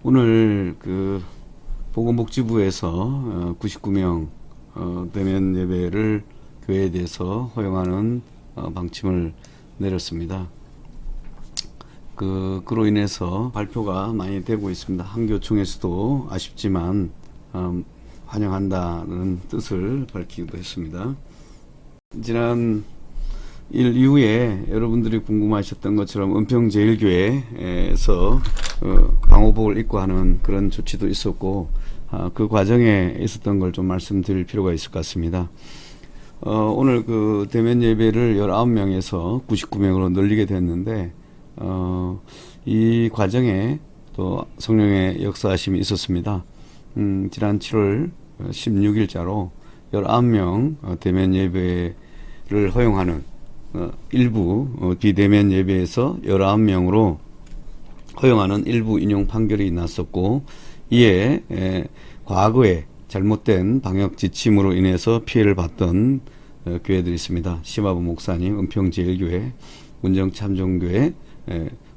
오늘 보건복지부에서 99명 대면 예배를 교회에 대해서 허용하는 방침을 내렸습니다. 그로 인해서 발표가 많이 되고 있습니다. 한교총에서도 아쉽지만 환영한다는 뜻을 밝히기도 했습니다. 지난 일 이후에 여러분들이 궁금하셨던 것처럼 은평제일교회에서 방호복을 입고 하는 그런 조치도 있었고, 그 과정에 있었던 걸 좀 말씀드릴 필요가 있을 것 같습니다. 오늘 대면 예배를 19명에서 99명으로 늘리게 됐는데, 이 과정에 또 성령의 역사하심이 있었습니다. 지난 7월 16일자로 19명 대면 예배를 허용하는 일부 비대면 예배에서 19명으로 허용하는 일부 인용 판결이 났었고, 이에 과거에 잘못된 방역 지침으로 인해서 피해를 봤던 교회들이 있습니다. 심화부 목사님, 은평제일교회, 운정참정교회,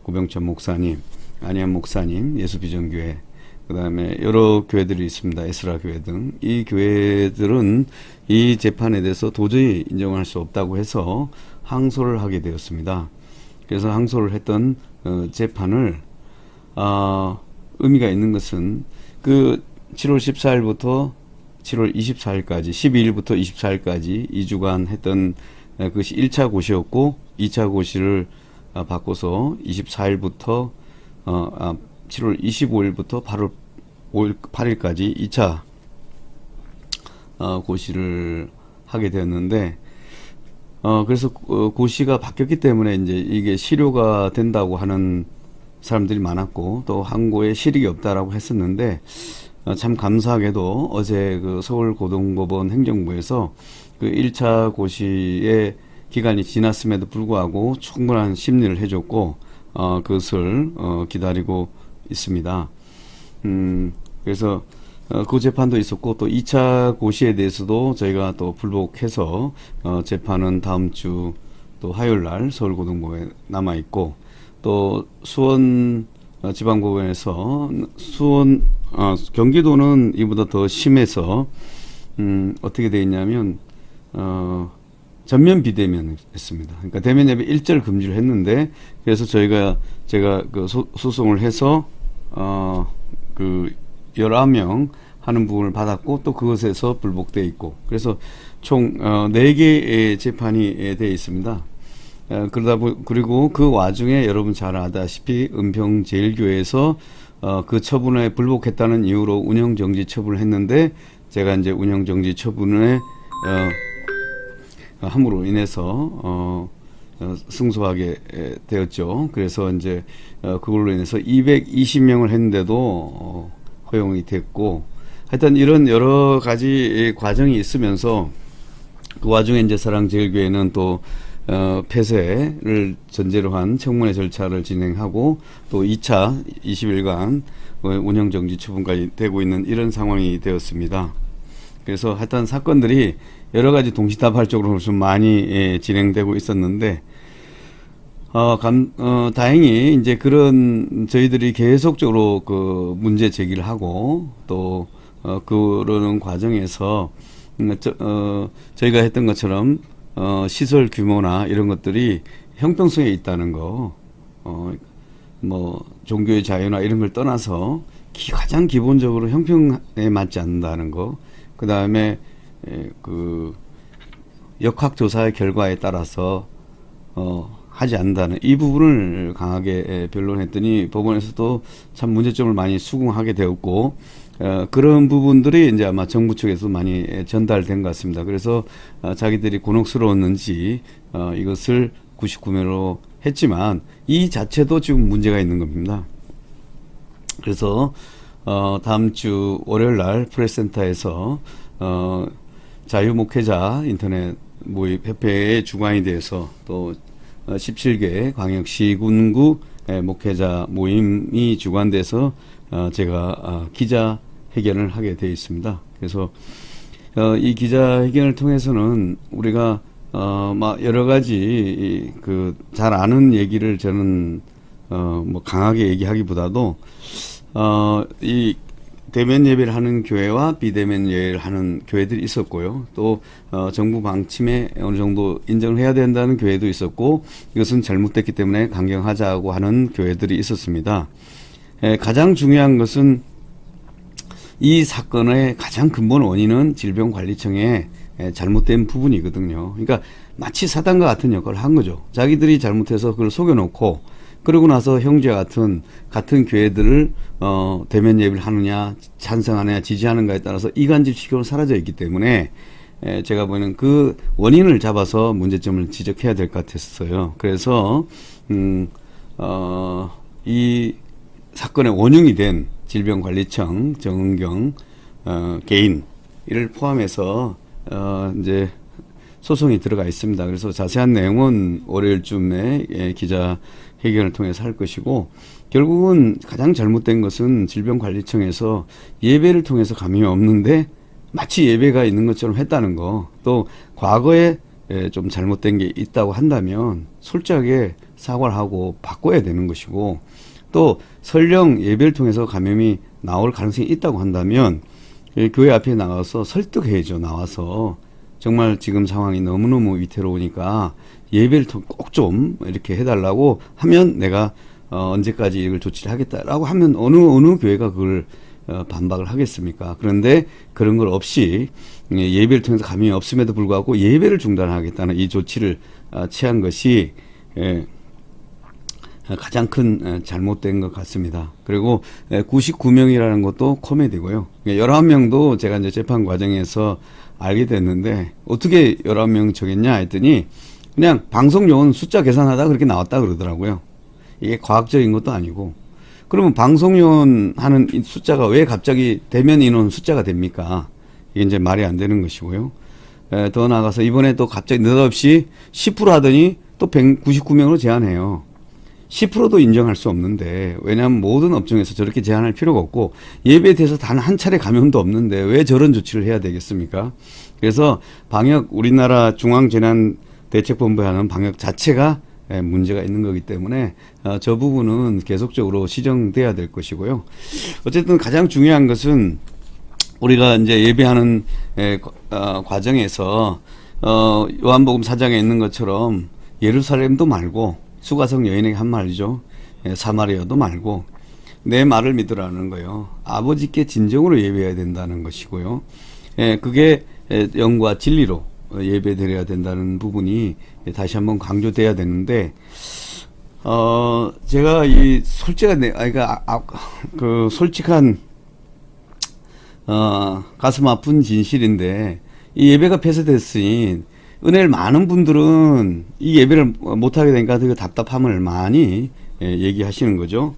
고병천 목사님, 안희안 목사님, 예수비전교회, 그 다음에 여러 교회들이 있습니다. 에스라 교회 등. 이 교회들은 이 재판에 대해서 도저히 인정할 수 없다고 해서 항소를 하게 되었습니다. 그래서 항소를 했던 재판을 의미가 있는 것은 7월 14일부터 7월 24일까지 12일부터 24일까지 2주간 했던 그것이 1차 고시였고, 2차 고시를 바꿔서 24일부터 7월 25일부터 8월 8일까지 2차 고시를 하게 되었는데, 그래서 고시가 바뀌었기 때문에 이제 이게 실효가 된다고 하는 사람들이 많았고, 또 항고에 실익이 없다라고 했었는데, 참 감사하게도 어제 서울고등법원 행정부에서 1차 고시의 기간이 지났음에도 불구하고 충분한 심리를 해줬고, 그것을 기다리고 있습니다. 그래서 그 재판도 있었고, 또 2차 고시에 대해서도 저희가 또 불복해서 재판은 다음 주 또 화요일 날 서울고등법원에 남아 있고, 또 수원 지방법원에서 경기도는 이보다 더 심해서 어떻게 되어 있냐면 전면 비대면 했습니다. 그러니까 대면 예배 일절 금지를 했는데, 그래서 제가 소송을 해서 19명 하는 부분을 받았고, 또 그것에서 불복되어 있고, 그래서 총 4개의 재판이 되어 있습니다. 그리고 그 와중에 여러분 잘 아다시피 은평제일교회에서 그 처분에 불복했다는 이유로 운영정지 처분을 했는데, 제가 이제 운영정지 처분에 함으로 인해서 승소하게 되었죠. 그래서 이제 그걸로 인해서 220명을 했는데도 허용이 됐고, 하여튼 이런 여러 가지 과정이 있으면서 그 와중에 이제 사랑제일교회는 또 폐쇄를 전제로 한 청문회 절차를 진행하고, 또 2차 20일간 운영정지 처분까지 되고 있는 이런 상황이 되었습니다. 그래서 하여튼 사건들이 여러 가지 동시다발적으로 좀 많이 진행되고 있었는데, 다행히 이제 그런 저희들이 계속적으로 문제 제기를 하고, 또 그러는 과정에서 저희가 했던 것처럼 시설 규모나 이런 것들이 형평성에 있다는 거, 종교의 자유나 이런 걸 떠나서 가장 기본적으로 형평에 맞지 않는다는 거, 그 다음에 역학조사의 결과에 따라서 하지 않는다는 이 부분을 강하게 변론했더니, 법원에서도 참 문제점을 많이 수긍하게 되었고, 그런 부분들이 이제 아마 정부 측에서 많이 전달된 것 같습니다. 그래서 자기들이 곤혹스러웠는지 이것을 99명으로 했지만, 이 자체도 지금 문제가 있는 겁니다. 그래서 다음 주 월요일 날 프레스센터에서 자유목회자 인터넷 모임 협회의 주관에 대해서, 또 17개 광역시군구 목회자 모임이 주관돼서 제가 기자회견을 하게 되어 있습니다. 그래서 이 기자회견을 통해서는 우리가 여러 가지 잘 아는 얘기를 저는 강하게 얘기하기보다도 이 대면 예배를 하는 교회와 비대면 예배를 하는 교회들이 있었고요. 또 정부 방침에 어느 정도 인정을 해야 된다는 교회도 있었고, 이것은 잘못됐기 때문에 강경하자고 하는 교회들이 있었습니다. 가장 중요한 것은 이 사건의 가장 근본 원인은 질병관리청의 잘못된 부분이거든요. 그러니까 마치 사단과 같은 역할을 한 거죠. 자기들이 잘못해서 그걸 속여놓고, 그러고 나서 형제와 같은 교회들을 대면 예배를 하느냐, 찬성하느냐, 지지하는가에 따라서 이간질식으로 사라져 있기 때문에 제가 보는 그 원인을 잡아서 문제점을 지적해야 될 것 같았어요. 그래서 이 사건의 원흉이 된 질병관리청, 정은경 개인 이를 포함해서 이제 소송이 들어가 있습니다. 그래서 자세한 내용은 월요일쯤에 기자 회견을 통해서 할 것이고, 결국은 가장 잘못된 것은 질병관리청에서 예배를 통해서 감염이 없는데 마치 예배가 있는 것처럼 했다는 거, 또 과거에 좀 잘못된 게 있다고 한다면 솔직하게 사과를 하고 바꿔야 되는 것이고, 또 설령 예배를 통해서 감염이 나올 가능성이 있다고 한다면 교회 앞에 나가서 설득해야죠. 나와서 정말 지금 상황이 너무너무 위태로우니까 예배를 꼭 좀 이렇게 해달라고 하면 내가 언제까지 이걸 조치를 하겠다라고 하면 어느 교회가 그걸 반박을 하겠습니까? 그런데 그런 걸 없이 예배를 통해서 감염이 없음에도 불구하고 예배를 중단하겠다는 이 조치를 취한 것이 가장 큰 잘못된 것 같습니다. 그리고 99명이라는 것도 코미디고요. 11명도 제가 이제 재판 과정에서 알게 됐는데, 어떻게 11명 정했냐 했더니 그냥 방송 요원 숫자 계산하다 그렇게 나왔다 그러더라고요. 이게 과학적인 것도 아니고. 그러면 방송 요원 하는 숫자가 왜 갑자기 대면 인원 숫자가 됩니까? 이게 이제 말이 안 되는 것이고요. 더 나아가서 이번에 또 갑자기 느닷없이 10% 하더니 또 199명으로 제한해요. 10%도 인정할 수 없는데, 왜냐하면 모든 업종에서 저렇게 제한할 필요가 없고 예배에 대해서 단 한 차례 감염도 없는데 왜 저런 조치를 해야 되겠습니까? 그래서 방역, 우리나라 중앙재난대책본부에 하는 방역 자체가 문제가 있는 거기 때문에 저 부분은 계속적으로 시정돼야 될 것이고요. 어쨌든 가장 중요한 것은 우리가 이제 예배하는 과정에서 요한복음 4장에 있는 것처럼 예루살렘도 말고, 수가성 여인에게 한 말이죠. 사마리아도 말고 내 말을 믿으라는 거예요. 아버지께 진정으로 예배해야 된다는 것이고요. 그게 영과 진리로 예배드려야 된다는 부분이 다시 한번 강조돼야 되는데, 제가 이 솔직한 가슴 아픈 진실인데, 이 예배가 폐쇄됐으니 은혜를 많은 분들은 이 예배를 못하게 되니까 그 답답함을 많이 얘기하시는 거죠.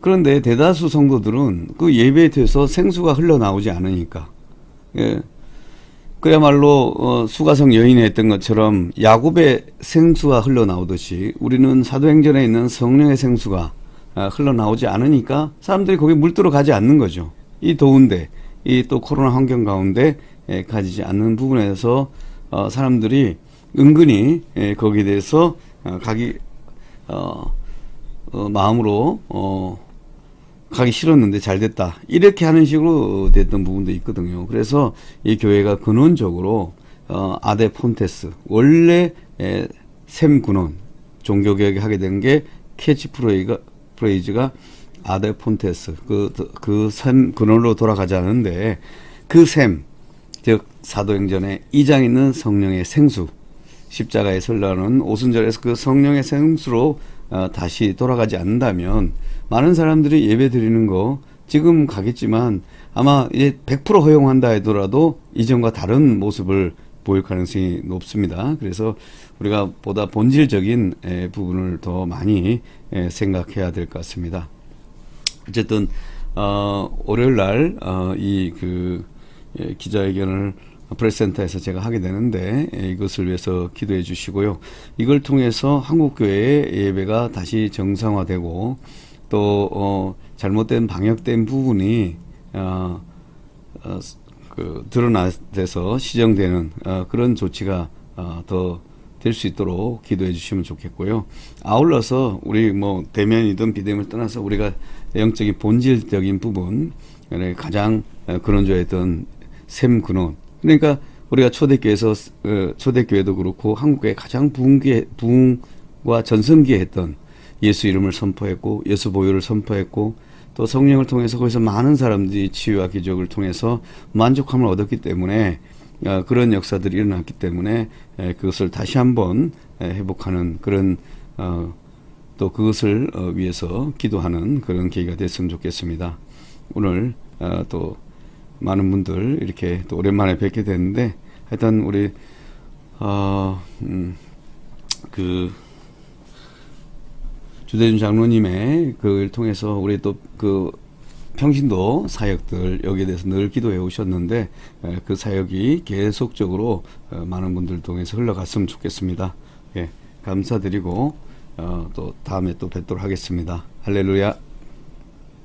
그런데 대다수 성도들은 그 예배에 대해서 생수가 흘러나오지 않으니까, 그야말로 수가성 여인이 했던 것처럼 야곱의 생수가 흘러나오듯이 우리는 사도행전에 있는 성령의 생수가 흘러나오지 않으니까 사람들이 거기 물들어 가지 않는 거죠. 이 더운데, 이 또 코로나 환경 가운데 가지지 않는 부분에서 사람들이 은근히 거기에 대해서 마음으로 가기 싫었는데 잘 됐다, 이렇게 하는 식으로 됐던 부분도 있거든요. 그래서 이 교회가 근원적으로 아데 폰테스, 원래 샘 근원, 종교개혁이 하게 된 게 캐치프레이즈가 아데 폰테스, 그 샘 근원으로 돌아가자는데, 그 샘, 즉 사도행전에 2장 있는 성령의 생수, 십자가에 설라는 오순절에서 그 성령의 생수로 다시 돌아가지 않는다면 많은 사람들이 예배 드리는 거 지금 가겠지만 아마 이제 100% 허용한다 하더라도 이전과 다른 모습을 보일 가능성이 높습니다. 그래서 우리가 보다 본질적인 부분을 더 많이 생각해야 될 것 같습니다. 어쨌든 월요일 날 기자회견을 프레스센터에서 제가 하게 되는데, 이것을 위해서 기도해 주시고요. 이걸 통해서 한국교회의 예배가 다시 정상화되고, 또 잘못된 방역된 부분이 드러나서 시정되는 그런 조치가 더 될 수 있도록 기도해 주시면 좋겠고요. 아울러서 우리 뭐 대면이든 비대면을 떠나서 우리가 영적인 본질적인 부분, 가장 근원조했던 샘 근원. 그러니까 우리가 초대교회에서 초대교회도 그렇고 한국교회 가장 부흥과 전성기에 했던 예수 이름을 선포했고 예수 보혈을 선포했고 또 성령을 통해서 거기서 많은 사람들이 치유와 기적을 통해서 만족함을 얻었기 때문에 그런 역사들이 일어났기 때문에 그것을 다시 한번 회복하는 그런 또 그것을 위해서 기도하는 그런 계기가 됐으면 좋겠습니다. 오늘 또 많은 분들 이렇게 또 오랜만에 뵙게 됐는데 하여튼 우리 주대준 장로님의 그걸 통해서 우리 또 그 평신도 사역들 여기에 대해서 늘 기도해 오셨는데 그 사역이 계속적으로 많은 분들 통해서 흘러갔으면 좋겠습니다. 예, 감사드리고 또 다음에 또 뵙도록 하겠습니다. 할렐루야.